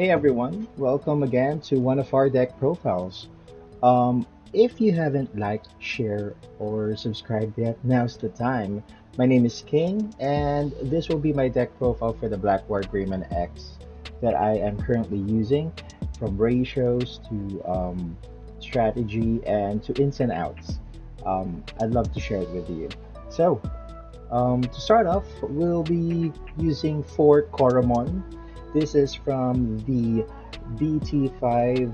Hey everyone, welcome again to one of our deck profiles. If you haven't liked, shared, or subscribed yet, now's the time. My name is King, and this will be my deck profile for the Black Wargreymon X that I am currently using, from ratios to strategy and to ins and outs. I'd love to share it with you. So, to start off, we'll be using 4 Koromon. This is from the BT5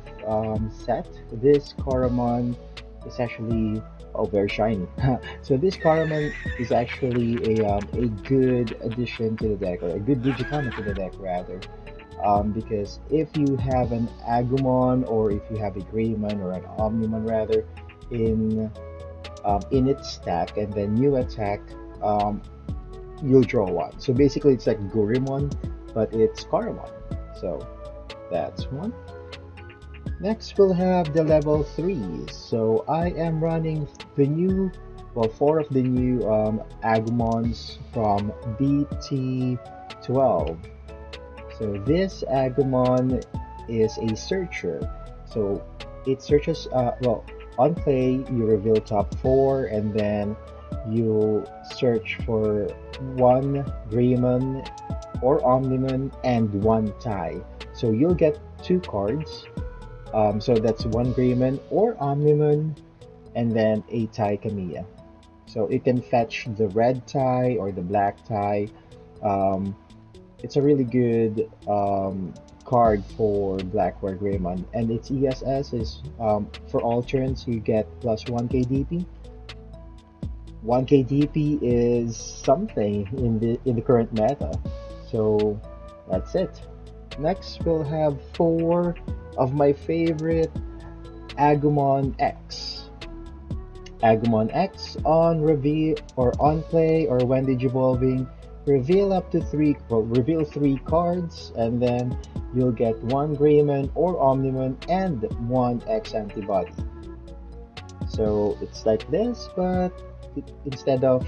set. This Koromon is actually very shiny. So this Koromon is actually a good addition to the deck, or a good Digimon to the deck rather. Because if you have an Agumon, or if you have a Greymon or an Omnimon rather, in in its stack, and then you attack, um, you'll draw one. So basically, it's like Gurimon, but it's Koromon. So that's one. Next, we'll have the level 3s. So I am running the new, well, 4 of the new Agumons from BT12. So this Agumon is a searcher. So it searches, on play, you reveal top 4, and then you search for one Greymon or Omnimon and one tie. So you'll get 2 cards. So that's one Greymon or Omnimon, and then a tie Kamiya. So it can fetch the red tie or the black tie. Um, it's a really good card for Black Wargreymon, and its ESS is for all turns you get plus 1 KDP. 1 KDP is something in the current meta, so that's it. Next, we'll have 4 of my favorite Agumon X. Agumon X on reveal or on play or when digivolving, reveal up to 3, well, reveal 3 cards, and then you'll get one Greymon or Omnimon and one X antibody. So it's like this, but instead of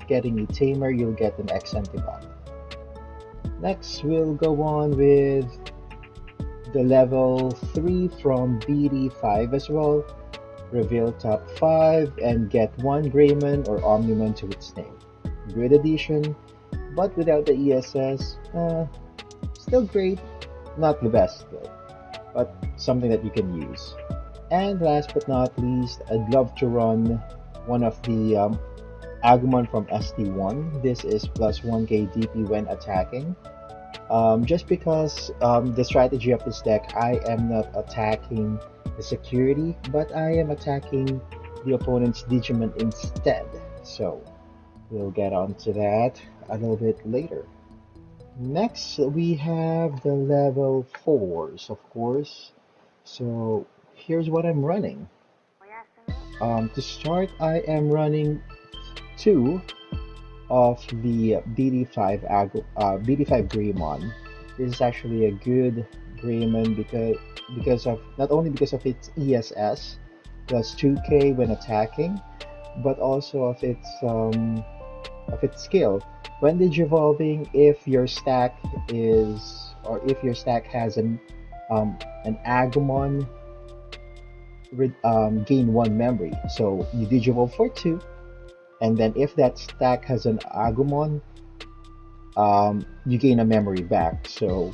getting a tamer, you'll get an X antibody. Next, we'll go on with the level 3 from BD5 as well. Reveal top 5 and get one Greymon or Omnimon to its name. Good addition, but without the ESS, still great. Not the best though, but something that you can use. And last but not least, I'd love to run one of the Agumon from ST1. This is plus 1 KDP when attacking. Just because the strategy of this deck, I am not attacking the security, but I am attacking the opponent's Digimon instead. So we'll get onto that a little bit later. Next, we have the level 4s, of course. So here's what I'm running. To start, I am running 2 of the BD5 Greymon. This is actually a good Greymon because of not only because of its ESS plus 2K when attacking, but also of its skill. When digivolving, if your stack has an Agumon, gain 1 memory. So you digivolve for 2, and then if that stack has an Agumon, you gain a memory back. So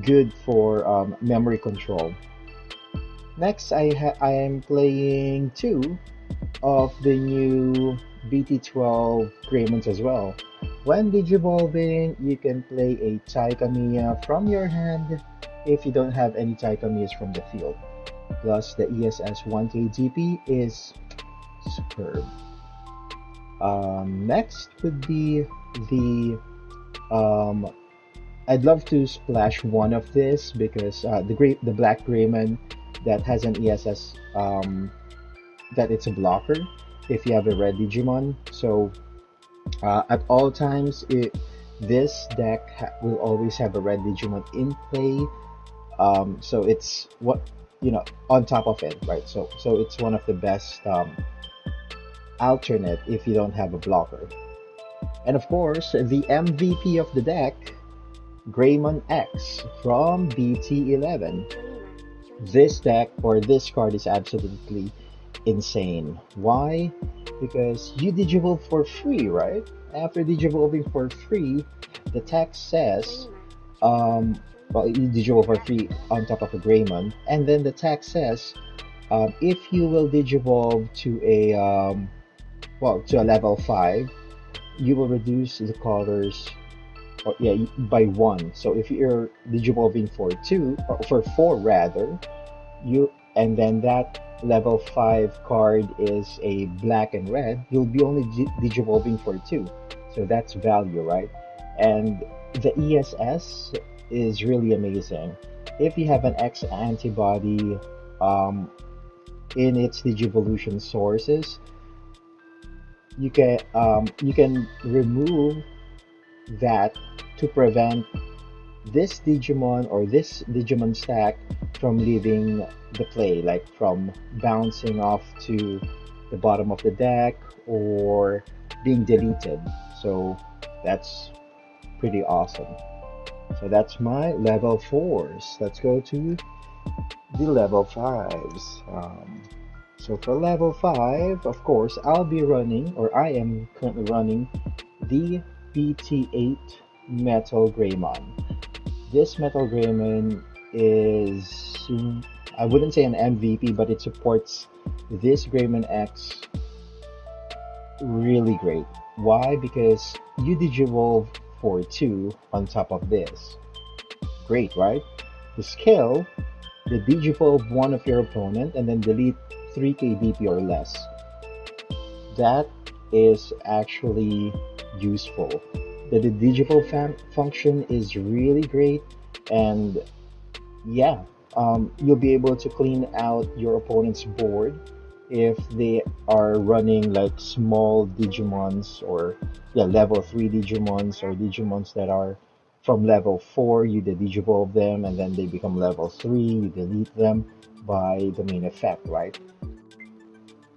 good for memory control. Next, I am playing 2 of the new BT12 Greymons as well. When digivolving, you can play a Taikamiya from your hand if you don't have any Taikamiyas from the field. Plus, the ESS 1K GP is superb. Next would be the I'd love to splash one of this because the Black Greymon that has an ESS, that it's a blocker if you have a red Digimon. So at all times, this deck will always have a red Digimon in play. So it's on top of it, right? So it's one of the best alternate if you don't have a blocker. And of course, the MVP of the deck Greymon X from BT11. This deck or this card is absolutely insane. Why? Because you digivolve for free, right? After digivolving for free, the text says, um, well, you digivolve for free on top of a Greymon, and then the text says, if you will digivolve to a to a level 5, you will reduce the colors, or yeah, by 1. So if you're digivolving for 2 or for 4 rather, you and then that level 5 card is a black and red, you'll be only digivolving for 2. So that's value, right? And the ESS is really amazing. If you have an X antibody um, in its digivolution sources, you can remove that to prevent this Digimon or this Digimon stack from leaving the play, like from bouncing off to the bottom of the deck or being deleted. So that's pretty awesome. So that's my level 4s. Let's go to the level 5s. So for level 5, of course, I'll be running, or I am currently running, the BT8 Metal Greymon. This Metal Greymon is, I wouldn't say an MVP, but it supports this Greymon X really great. Why? Because you digivolve for 2 on top of this. Great, right? The skill, the digivolve one of your opponent and then delete 3k DP or less. That is actually useful. The digital function is really great, and yeah, you'll be able to clean out your opponent's board if they are running like small Digimons or yeah, level 3 Digimons or Digimons that are from level 4, you digivolve them and then they become level 3, you delete them by the main effect, right?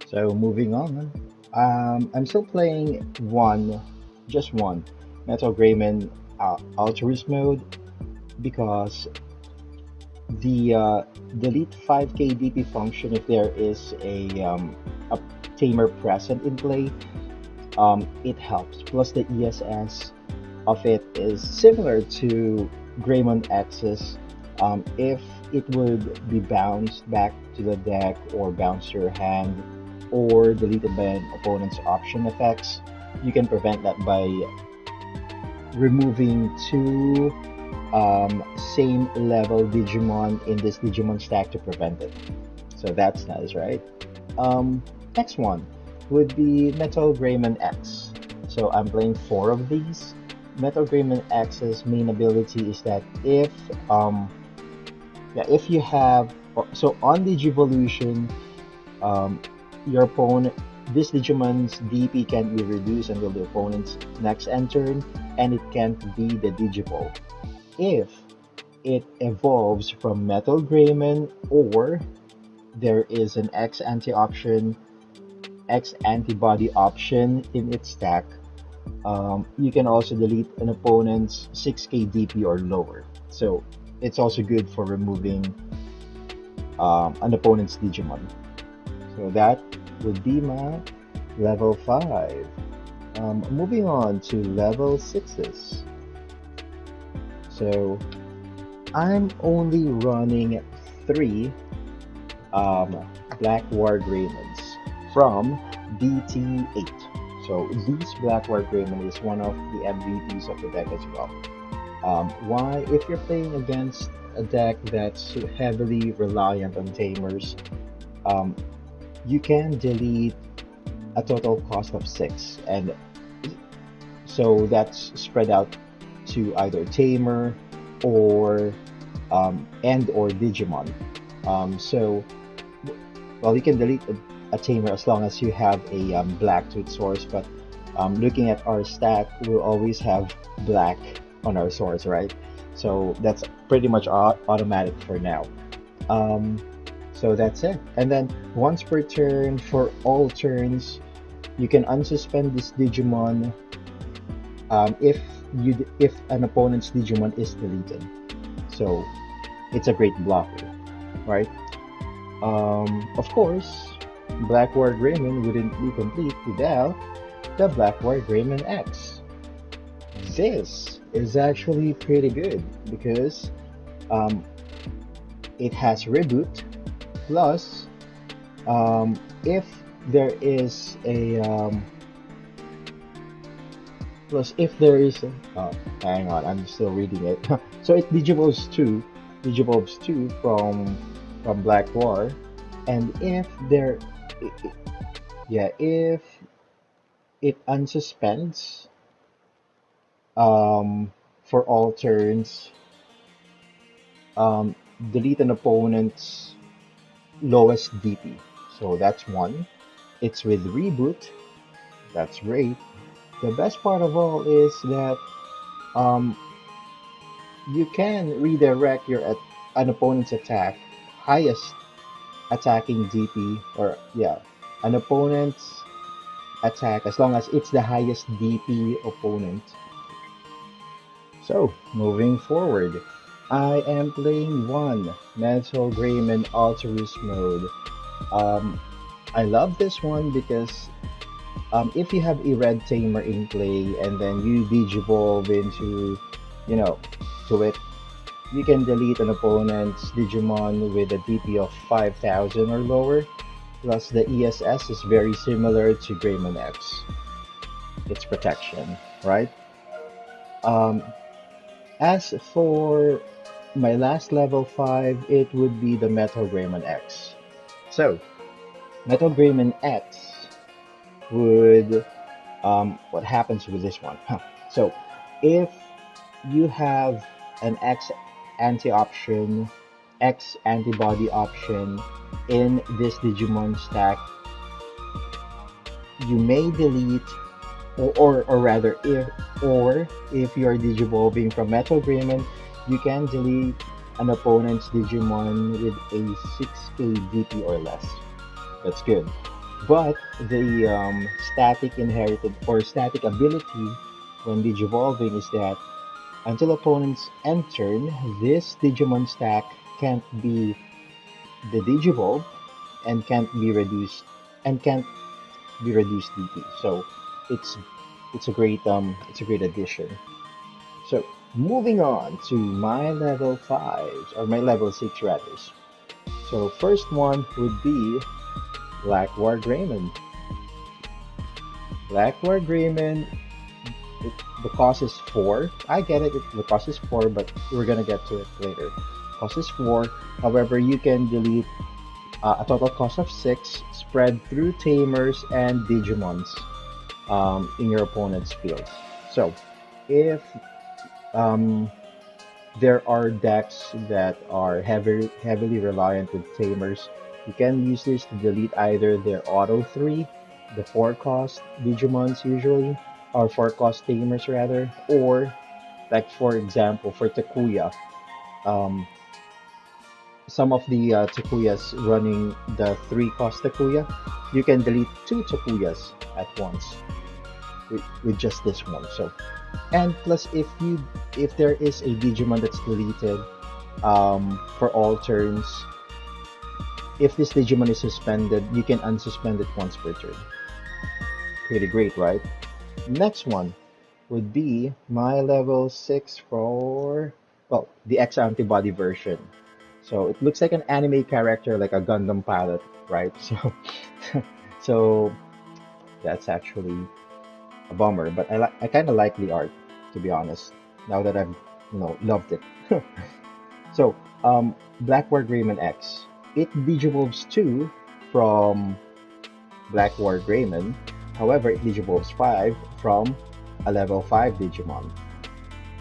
So moving on, I'm still playing just one Metal Greymon Altruist mode because the delete 5k DP function, if there is a tamer present in play, it helps. Plus the ESS of it is similar to Greymon X's. If it would be bounced back to the deck or bounced to your hand or deleted by an opponent's option effects, you can prevent that by removing 2 same level Digimon in this Digimon stack to prevent it. So that's nice, right? Next one would be Metal Greymon X. So I'm playing 4 of these. Metal Greymon X's main ability is that if you have, so on Digivolution, your opponent, this Digimon's DP can be reduced until the opponent's next end turn, and it can't be the Digivolve. If it evolves from Metal Greymon or there is an X antibody option in its stack, you can also delete an opponent's 6k DP or lower. So it's also good for removing an opponent's Digimon. So that would be my level 5. Moving on to level 6s. So I'm only running 3 Black Wargreymons from BT8. So these Black Wargreymon is one of the MVPs of the deck as well. Why? If you're playing against a deck that's heavily reliant on tamers, you can delete a total cost of 6, and so that's spread out to either tamer or or Digimon. So well, you can delete a tamer as long as you have a black tooth source, but looking at our stack, we'll always have black on our source, right? So that's pretty much automatic for now. So that's it. And then once per turn, for all turns, you can unsuspend this Digimon if if an opponent's Digimon is deleted. So it's a great blocker, right? Of course, Black Wargreymon wouldn't be complete without the Black Wargreymon X. This is actually pretty good because um, it has reboot, plus if there is a if there is a, oh, hang on, I'm still reading it. So it digivolves 2 from Black War, and if there yeah, if it unsuspends for all turns, um, delete an opponent's lowest DP. So that's one. It's with reboot. That's great. The best part of all is that um, you can redirect an opponent's attack, highest attacking DP, or yeah, an opponent's attack as long as it's the highest DP opponent. So, moving forward, I am playing one Metal Greymon Alterous mode. Um, I love this one because if you have a red tamer in play and then you digivolve into, you know, to it, you can delete an opponent's Digimon with a DP of 5,000 or lower. Plus, the ESS is very similar to Greymon X. It's protection, right? Um, as for my last level 5, it would be the Metal Greymon X. So, Metal Greymon X would what happens with this one? So, if you have an X anti option, X antibody option in this Digimon stack, you may delete, or rather, if you're digivolving from Metal Greymon, you can delete an opponent's Digimon with a 6k DP or less. That's good. But the static inherited or static ability when digivolving is that until opponents end turn, this Digimon stack can't be the digivolve and can't be reduced DP. So it's it's a great addition. So moving on to my level 5s or my level 6 rather. So first one would be Black Wargreymon. Black Wargreymon, the cost is 4. I get it, the cost is 4, but we're gonna get to it later. Cost is 4. However, you can delete a total cost of 6 spread through Tamers and Digimons in your opponent's field. So, if um, there are decks that are heavily reliant with Tamers, you can use this to delete either their Auto 3, the 4 cost Digimons usually, or 4 cost Tamers rather, or like for example for Takuya, um, some of the Takuyas running the 3 cost Takuya, you can delete 2 Takuyas at once with just this one. So, and plus if there is a Digimon that's deleted for all turns, if this Digimon is suspended, you can unsuspend it once per turn. Pretty great, right? Next one would be my level 6 for, well, the X antibody version. So it looks like an anime character, like a Gundam pilot, right? So, so that's actually a bummer, but I kind of like the art, to be honest. Now that I've loved it. So Black Wargreymon X, it digivolves 2 from Black Wargreymon. However, it digivolves 5 from a level 5 Digimon.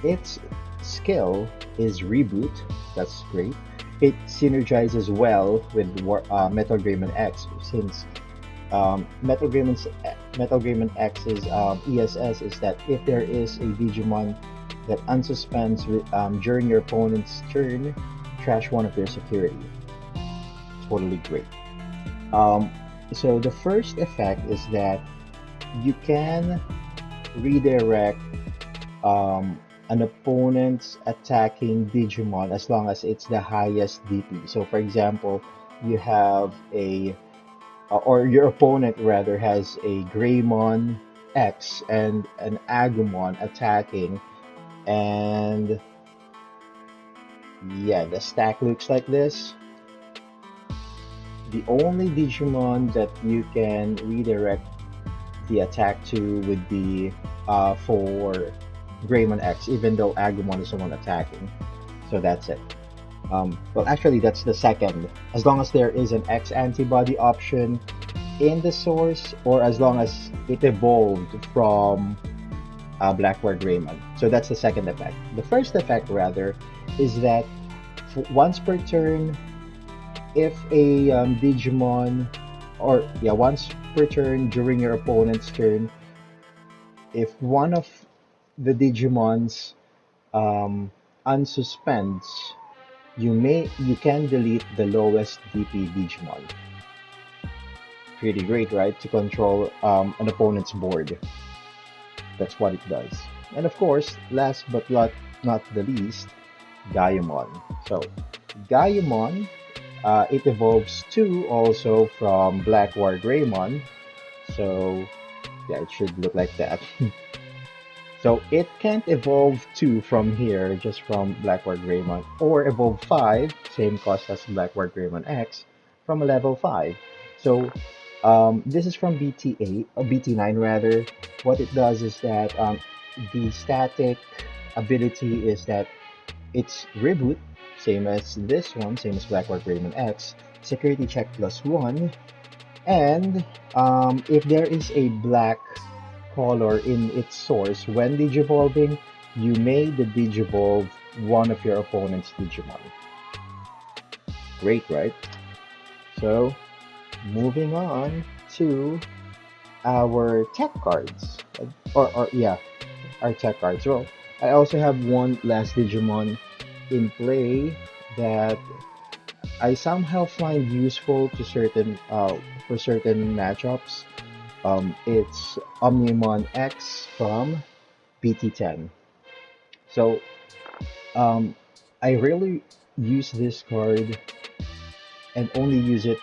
Its skill is Reboot. That's great. It synergizes well with Metal Greymon X, since Metal Greymon X's ESS is that if there is a Digimon that unsuspends during your opponent's turn, trash one of their security. Totally great. Um, so the first effect is that you can redirect an opponent's attacking Digimon as long as it's the highest DP. So, for example, you have a or your opponent rather has a Greymon X and an Agumon attacking, and yeah, the stack looks like this. The only Digimon that you can redirect the attack to would be for Greymon X, even though Agumon is the one attacking. So that's it. Well, actually, that's the second. As long as there is an X antibody option in the source, or as long as it evolved from Black Wargreymon. So that's the second effect. The first effect, rather, is that once per turn, if a Digimon, or yeah, once per turn during your opponent's turn, if one of the Digimons unsuspends, you can delete the lowest DP Digimon. Pretty great, right? To control an opponent's board. That's what it does. And of course, last but not the least, Gaiamon. So, Gaiamon, it evolves too also from Black Wargreymon. So, yeah, it should look like that. So it can't evolve 2 from here, just from Black Wargreymon, or evolve 5, same cost as Black Wargreymon X, from a level 5. So this is from BT8, or BT9 rather. What it does is that the static ability is that it's reboot, same as this one, same as Black Wargreymon X, security check +1, and if there is a black color in its source, when digivolving, you may digivolve one of your opponent's Digimon. Great, right? So, moving on to our tech cards. Or yeah, our tech cards. Well, I also have one last Digimon in play that I somehow find useful to certain for certain matchups. It's Omnimon X from BT10. So I rarely use this card and only use it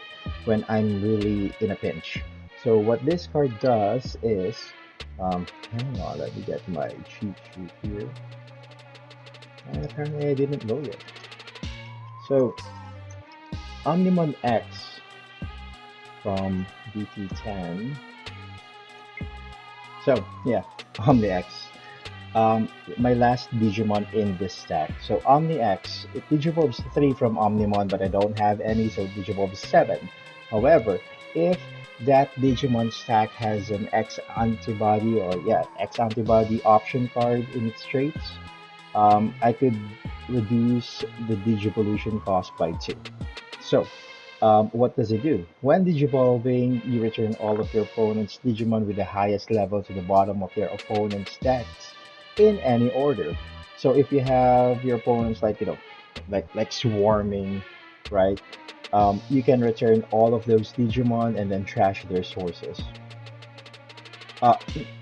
when I'm really in a pinch. So what this card does is, hang on, let me get my cheat sheet here. And apparently I didn't load it. So Omnimon X from BT10. So yeah, Omni X. My last Digimon in this stack. So Omni X, it Digivolves 3 from Omnimon, but I don't have any, so it Digivolves 7. However, if that Digimon stack has an X antibody, or yeah, X antibody option card in its traits, I could reduce the Digivolution cost by 2. So, what does it do? When Digivolving, you return all of your opponent's Digimon with the highest level to the bottom of their opponent's decks in any order. So if you have your opponents like like swarming, right? You can return all of those Digimon and then trash their sources. Uh,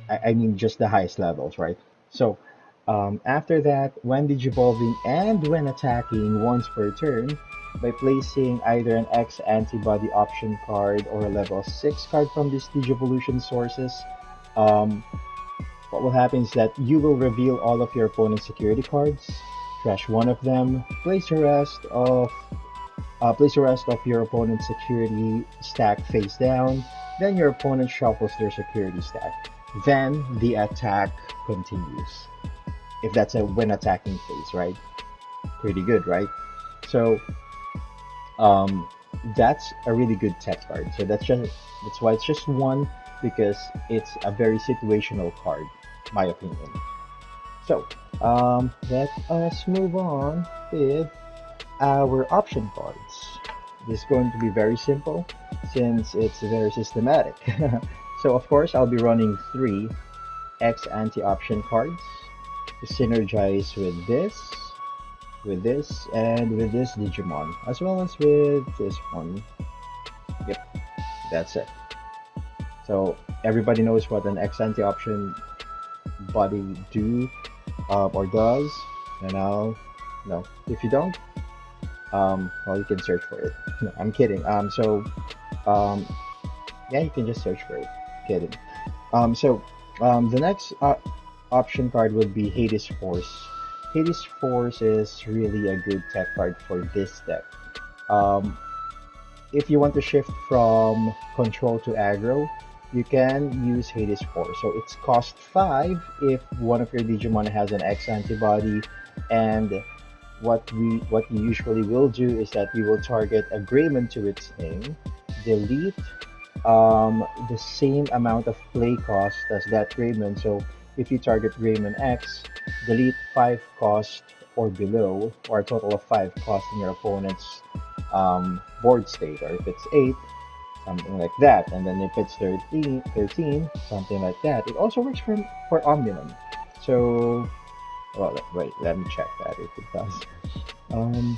I mean just the highest levels, right? So after that, when digivolving and when attacking once per turn, by placing either an X antibody option card or a level 6 card from these Digivolution sources, um, what will happen is that you will reveal all of your opponent's security cards, trash one of them, place the rest of your opponent's security stack face down, then your opponent shuffles their security stack. Then the attack continues. If that's a when attacking phase, right? Pretty good, right? So um, that's a really good tech card. So that's why it's just one, because it's a very situational card, my opinion. So let us move on with our option cards. This is going to be very simple since it's very systematic. So of course I'll be running 3 X anti-option cards to synergize with this, and with this Digimon, as well as with this one. Yep, that's it. So everybody knows what an X anti-option body do. or does, then I'll no. If you don't, well, you can search for it. No, I'm kidding. Um, yeah, you can just search for it. Kidding. So the next option card would be Hades Force. Hades Force is really a good tech card for this deck. Um, if you want to shift from control to aggro, you can use Hades Force. So it's cost 5 if one of your Digimon has an X antibody, and what we usually will do is that we will target a Greymon to its name, delete the same amount of play cost as that Greymon. So if you target Greymon X, delete 5 cost or below, or a total of 5 cost in your opponent's board state, or if it's 8, something like that. And then if it's 13, something like that. It also works for Omninum. So, well, wait, let me check that if it does. Um,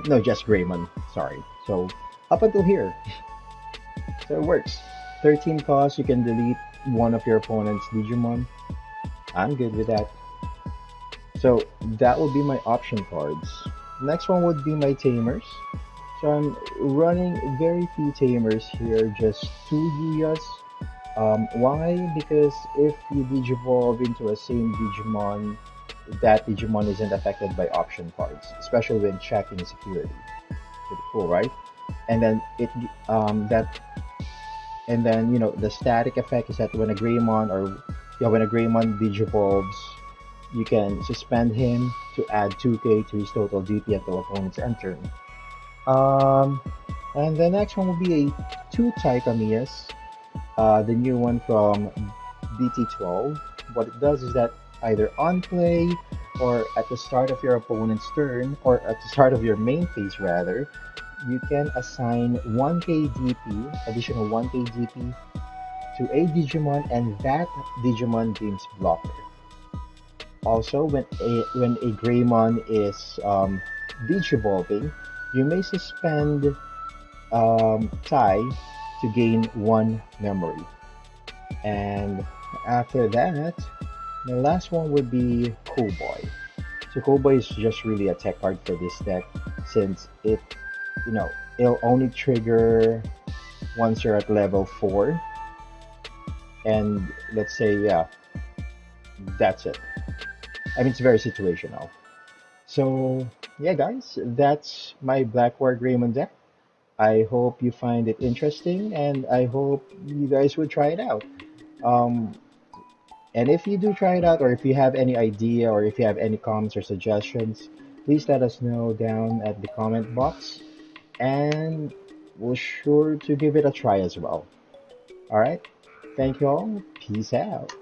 no, just Greymon. Sorry. So up until here, so it works. 13 cost, you can delete one of your opponent's Digimon. I'm good with that. So that would be my option cards. Next one would be my tamers. So I'm running very few tamers here, just 2 Yuyas. Why? Because if you digivolve into a same Digimon, that Digimon isn't affected by option cards, especially when checking security. Pretty cool, right? And then it that and then the static effect is that when a Greymon or yeah, when a Greymon digivolves, you can suspend him to add 2k to his total DP until opponent's end turn. Um, and the next one will be a two Taikamias, the new one from BT12. What it does is that either on play or at the start of your opponent's turn, or at the start of your main phase rather, you can assign 1k DP, additional 1k DP to a Digimon, and that Digimon gains blocker. Also, when a Greymon is digivolving, you may suspend Tai to gain one memory. And after that, the last one would be Cowboy. So Cowboy is just really a tech card for this deck, since you know, it'll only trigger once you're at level 4. And let's say, yeah, that's it. I mean, it's very situational. So, yeah, guys, that's my Black Wargreymon deck. I hope you find it interesting, and I hope you guys would try it out. Um, and if you do try it out, or if you have any idea, or if you have any comments or suggestions, please let us know down at the comment box, and we'll sure to give it a try as well. All right, thank you all. Peace out.